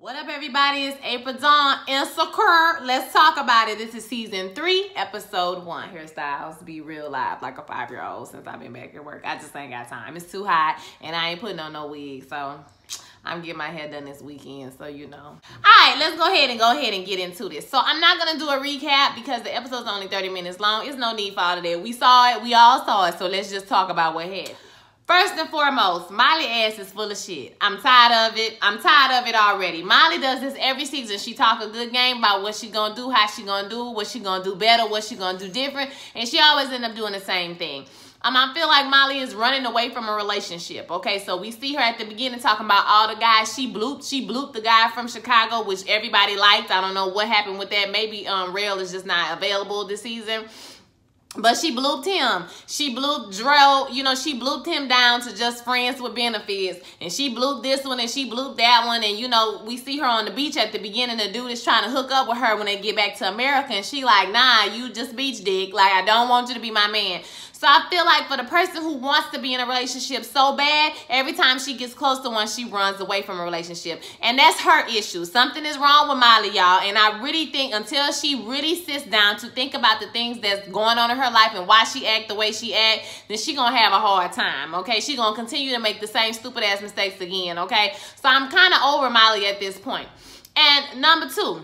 What up, everybody? It's Ep1 Issa. Let's talk about it. This is season 3, episode 1. Hairstyles be real live like a 5-year-old since I've been back at work. I just ain't got time. It's too hot and I ain't putting on no wig, so I'm getting my hair done this weekend, so you know. All right, let's go ahead and get into this. So I'm not gonna do a recap because the episode's only 30 minutes long. There's no need for all of that. We saw it, we all saw it, so let's just talk about what happened. First and foremost, Molly ass is full of shit. I'm tired of it. I'm tired of it already. Molly does this every season. She talk a good game about what she gonna do, how she gonna do, what she gonna do better, what she gonna do different, and she always end up doing the same thing. I feel like Molly is running away from a relationship. Okay, so we see her at the beginning talking about all the guys she blooped the guy from Chicago, which everybody liked. I don't know what happened with that. Maybe Rail is just not available this season. But she blooped him. She blooped Dro, you know, she blooped him down to just friends with benefits. And she blooped this one and she blooped that one. And, you know, we see her on the beach at the beginning. The dude is trying to hook up with her when they get back to America. And she like, nah, you just beach dick. Like, I don't want you to be my man. So I feel like for the person who wants to be in a relationship so bad, every time she gets close to one, she runs away from a relationship. And that's her issue. Something is wrong with Molly, y'all. And I really think until she really sits down to think about the things that's going on in her life and why she act the way she act, then she gonna have a hard time, okay? She gonna continue to make the same stupid ass mistakes again, okay? So I'm kind of over Molly at this point. And number 2,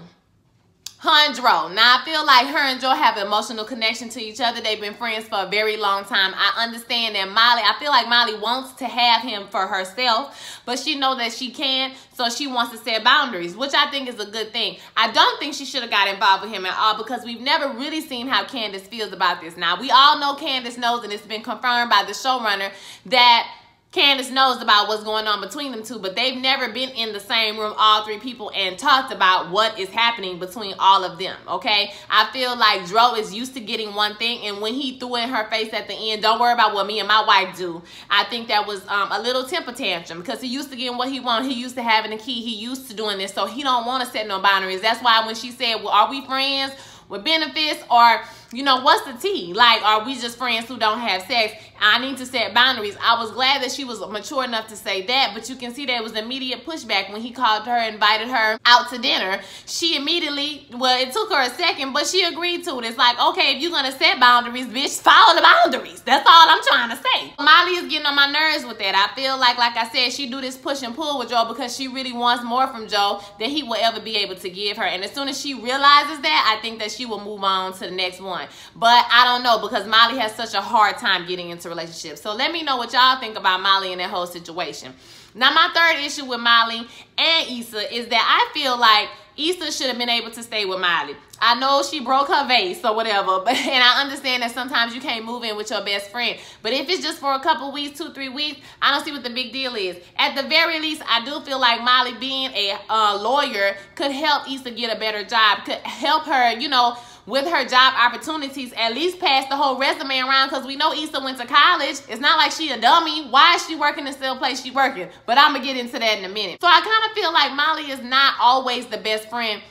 her and Dro. Now, I feel like her and Dro have an emotional connection to each other. They've been friends for a very long time. I understand that I feel like Molly wants to have him for herself, but she knows that she can't, so she wants to set boundaries, which I think is a good thing. I don't think she should have got involved with him at all because we've never really seen how Candace feels about this. Now, we all know Candace knows, and it's been confirmed by the showrunner that Candace knows about what's going on between them two, but they've never been in the same room, all 3 people, and talked about what is happening between all of them, okay? I feel like Dro is used to getting one thing, and when he threw in her face at the end, don't worry about what me and my wife do, I think that was a little temper tantrum because he used to getting what he wanted. He used to having a key. He used to doing this, so he don't want to set no boundaries. That's why when she said, well, are we friends with benefits, or, you know, what's the tea? Like, are we just friends who don't have sex? I need to set boundaries. I was glad that she was mature enough to say that, but you can see that it was immediate pushback when he called her, invited her out to dinner. She immediately, well, it took her a second, but she agreed to it. It's like, okay, if you're going to set boundaries, bitch, follow the boundaries. That's all I'm trying to say. Molly is getting on my nerves with that. I feel like I said, she do this push and pull with Joe because she really wants more from Joe than he will ever be able to give her. And as soon as she realizes that, I think that she will move on to the next one. But I don't know because Molly has such a hard time getting into relationships. So let me know what y'all think about Molly and that whole situation. Now, my third issue with Molly and Issa is that I feel like Issa should have been able to stay with Molly. I know she broke her vase or whatever, and I understand that sometimes you can't move in with your best friend. But if it's just for a couple weeks, 2-3 weeks, I don't see what the big deal is. At the very least, I do feel like Molly being a lawyer could help Issa get a better job, could help her, you know, with her job opportunities, at least pass the whole resume around because we know Issa went to college. It's not like she a dummy. Why is she working in the same place she working? But I'm going to get into that in a minute. So I kind of feel like Molly is not always the best friend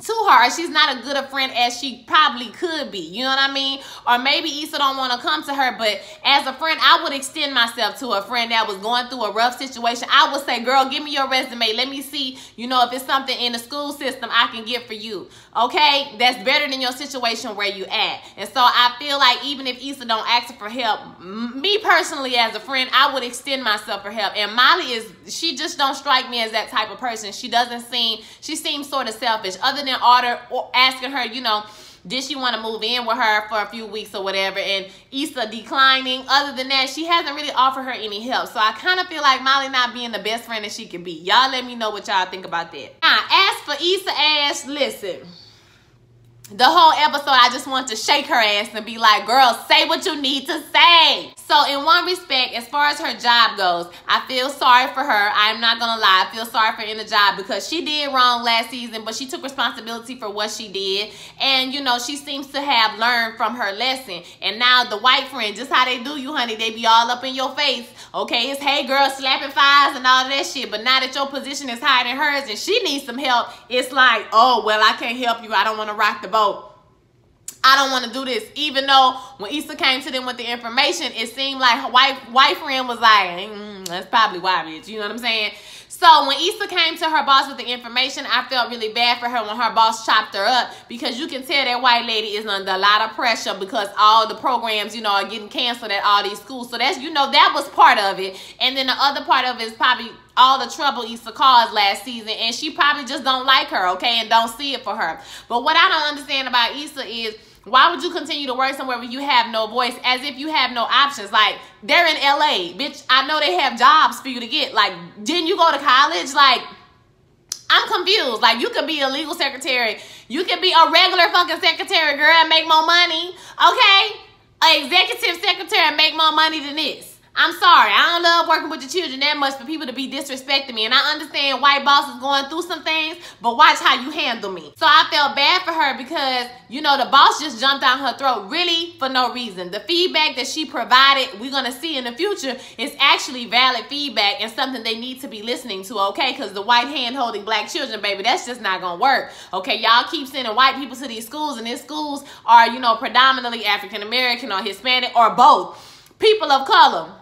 to her. She's not as good a friend as she probably could be. You know what I mean? Or maybe Issa don't want to come to her, but as a friend, I would extend myself to a friend that was going through a rough situation. I would say, girl, give me your resume. Let me see, you know, if it's something in the school system I can get for you. Okay? That's better than your situation where you at. And so I feel like even if Issa don't ask for help, me personally as a friend, I would extend myself for help. And Molly she just don't strike me as that type of person. She seems sort of selfish. Other than asking her, you know, did she want to move in with her for a few weeks or whatever, and Issa declining. Other than that, she hasn't really offered her any help. So I kind of feel like Molly not being the best friend that she can be. Y'all let me know what y'all think about that. Now, as for Issa ass, listen. The whole episode, I just want to shake her ass and be like, girl, say what you need to say. So in one respect, as far as her job goes, I feel sorry for her. I'm not going to lie. I feel sorry for her in the job because she did wrong last season, but she took responsibility for what she did. And, you know, she seems to have learned from her lesson. And now the white friend, just how they do you, honey, they be all up in your face. Okay, it's, hey, girl, slapping thighs and all of that shit. But now that your position is higher than hers and she needs some help, it's like, oh, well, I can't help you. I don't want to rock the boat. I don't want to do this. Even though when Issa came to them with the information, it seemed like her white friend was like, that's probably why, bitch. You know what I'm saying? So when Issa came to her boss with the information, I felt really bad for her when her boss chopped her up, because you can tell that white lady is under a lot of pressure because all the programs, you know, are getting canceled at all these schools. So that's, you know, that was part of it. And then the other part of it is probably all the trouble Issa caused last season, and she probably just don't like her, okay, and don't see it for her. But what I don't understand about Issa is, why would you continue to work somewhere where you have no voice, as if you have no options? Like, they're in LA, bitch. I know they have jobs for you to get. Like, didn't you go to college? Like, I'm confused. Like, you could be a legal secretary. You could be a regular fucking secretary, girl, and make more money, okay? An executive secretary and make more money than this. I'm sorry. I don't love working with the children that much for people to be disrespecting me. And I understand white boss is going through some things, but watch how you handle me. So I felt bad for her because, you know, the boss just jumped down her throat really for no reason. The feedback that she provided, we're going to see in the future, is actually valid feedback and something they need to be listening to, okay? Because the white hand holding black children, baby, that's just not going to work, okay? Y'all keep sending white people to these schools, and these schools are, you know, predominantly African-American or Hispanic or both. People of color.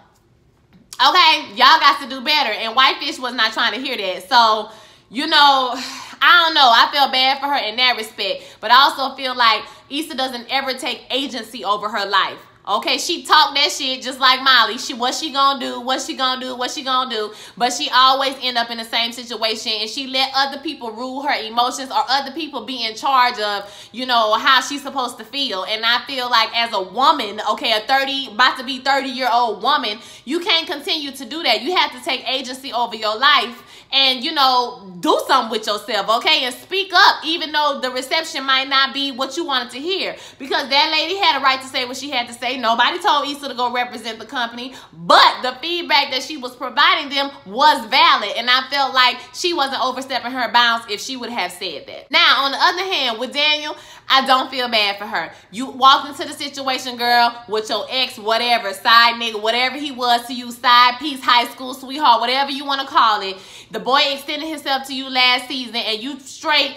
Okay, y'all got to do better. And Whitefish was not trying to hear that. So, you know, I don't know. I feel bad for her in that respect. But I also feel like Issa doesn't ever take agency over her life. Okay, she talk that shit just like Molly. What she gonna do, what she gonna do, what she gonna do. But she always end up in the same situation, and she let other people rule her emotions, or other people be in charge of, you know, how she's supposed to feel. And I feel like as a woman, okay, about to be 30-year-old woman, you can't continue to do that. You have to take agency over your life and, you know, do something with yourself, okay? And speak up, even though the reception might not be what you wanted to hear. Because that lady had a right to say what she had to say. Nobody told Issa to go represent the company, but the feedback that she was providing them was valid, and I felt like she wasn't overstepping her bounds if she would have said that. Now, on the other hand, with Daniel, I don't feel bad for her. You walked into the situation, girl, with your ex, whatever, side nigga, whatever he was to you, side piece, high school sweetheart, whatever you want to call it. The boy extended himself to you last season, and you straight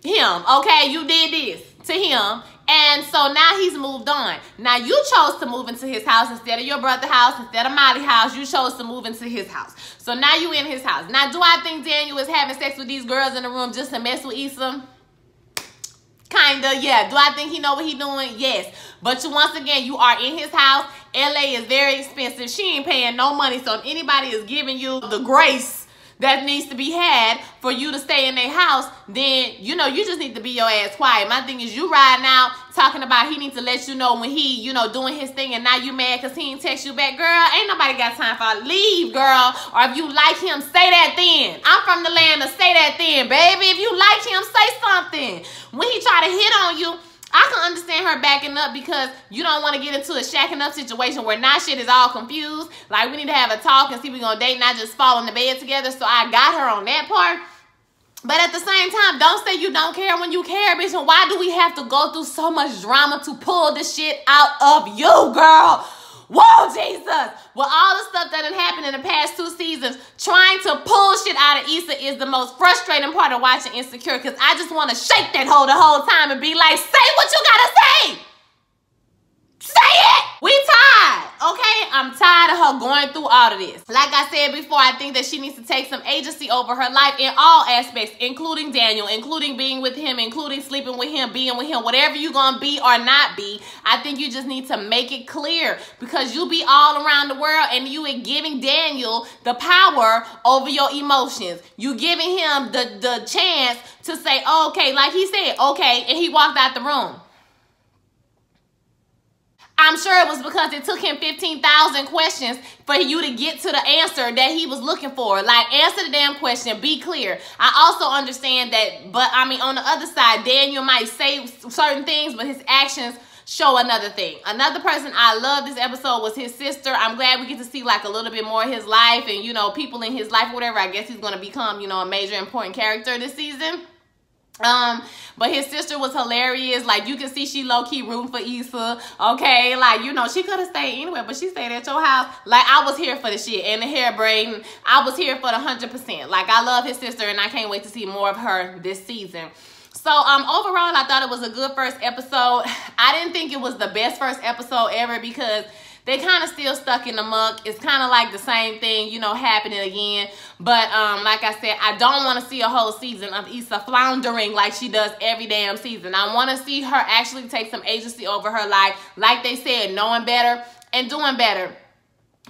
him, okay? You did this to him. And so now he's moved on. Now you chose to move into his house instead of your brother's house, instead of Molly's house. You chose to move into his house. So now you in his house. Now, do I think Daniel is having sex with these girls in the room just to mess with Issa? Kinda, yeah. Do I think he know what he doing? Yes. But once again, you are in his house. LA is very expensive. She ain't paying no money. So if anybody is giving you the grace that needs to be had for you to stay in their house, then, you know, you just need to be your ass quiet. My thing is, you riding out talking about he needs to let you know when he, you know, doing his thing, and now you mad because he ain't text you back. Girl, ain't nobody got time for it. Leave, girl. Or if you like him, say that then. I'm from the land of say that then, baby. If you like him, say something. When he try to hit on you, I can understand her backing up because you don't want to get into a shacking up situation where now shit is all confused. Like, we need to have a talk and see if we're going to date, not just fall in the bed together. So I got her on that part. But at the same time, don't say you don't care when you care, bitch. And why do we have to go through so much drama to pull this shit out of you, girl? Whoa, Jesus. Well, all the stuff that done happened in the past 2 seasons, trying to pull shit out of Issa is the most frustrating part of watching Insecure, because I just want to shake that hoe the whole time and be like, say what you gotta say. Say it. We tired, okay? I'm tired of her going through all of this. Like I said before, I think that she needs to take some agency over her life in all aspects, including Daniel, including being with him, including sleeping with him, being with him, whatever you're gonna be or not be. I think you just need to make it clear, because you be all around the world and you are giving Daniel the power over your emotions. You giving him the chance to say, oh, okay, like he said, okay, and he walked out the room. I'm sure it was because it took him 15,000 questions for you to get to the answer that he was looking for. Like, answer the damn question. Be clear. I also understand that, but I mean, on the other side, Daniel might say certain things, but his actions show another thing. Another person I love this episode was his sister. I'm glad we get to see like a little bit more of his life and, you know, people in his life or whatever. I guess he's going to become, you know, a major important character this season. But his sister was hilarious. Like, you can see she low-key rooting for Issa, okay? Like, you know, she could have stayed anywhere, but she stayed at your house. Like, I was here for the shit and the hair braiding. I was here for the 100%. Like, I love his sister, and I can't wait to see more of her this season. So, overall, I thought it was a good first episode. I didn't think it was the best first episode ever because they kind of still stuck in the muck. It's kind of like the same thing, you know, happening again. But like I said, I don't want to see a whole season of Issa floundering like she does every damn season. I want to see her actually take some agency over her life, like they said, knowing better and doing better.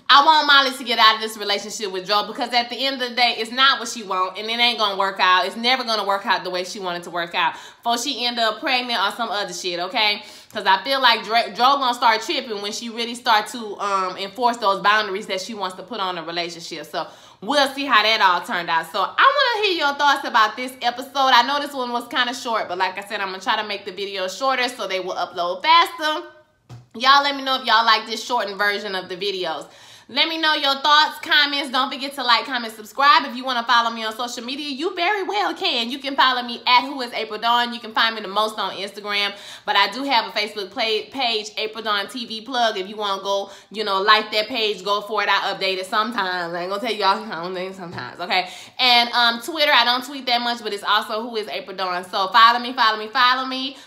I want Molly to get out of this relationship with Joe, because at the end of the day, it's not what she wants, and it ain't gonna work out. It's never gonna work out the way she wanted to work out before she end up pregnant or some other shit, okay? Because I feel like Joe gonna start tripping when she really start to enforce those boundaries that she wants to put on a relationship. So we'll see how that all turned out. So I want to hear your thoughts about this episode. I know this one was kind of short, but like I said, I'm gonna try to make the video shorter so they will upload faster. Y'all let me know if y'all like this shortened version of the videos. Let me know your thoughts, comments. Don't forget to like, comment, subscribe. If you want to follow me on social media, you very well can. You can follow me at whoisaprildawn. You can find me the most on Instagram. But I do have a Facebook page, April Dawn TV plug. If you want to go, you know, like that page, go for it. I update it sometimes. I ain't going to tell y'all I don't think sometimes, okay? And Twitter, I don't tweet that much, but it's also whoisaprildawn. So follow me, follow me, follow me.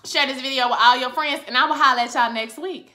Share this video with all your friends, and I will holler at y'all next week.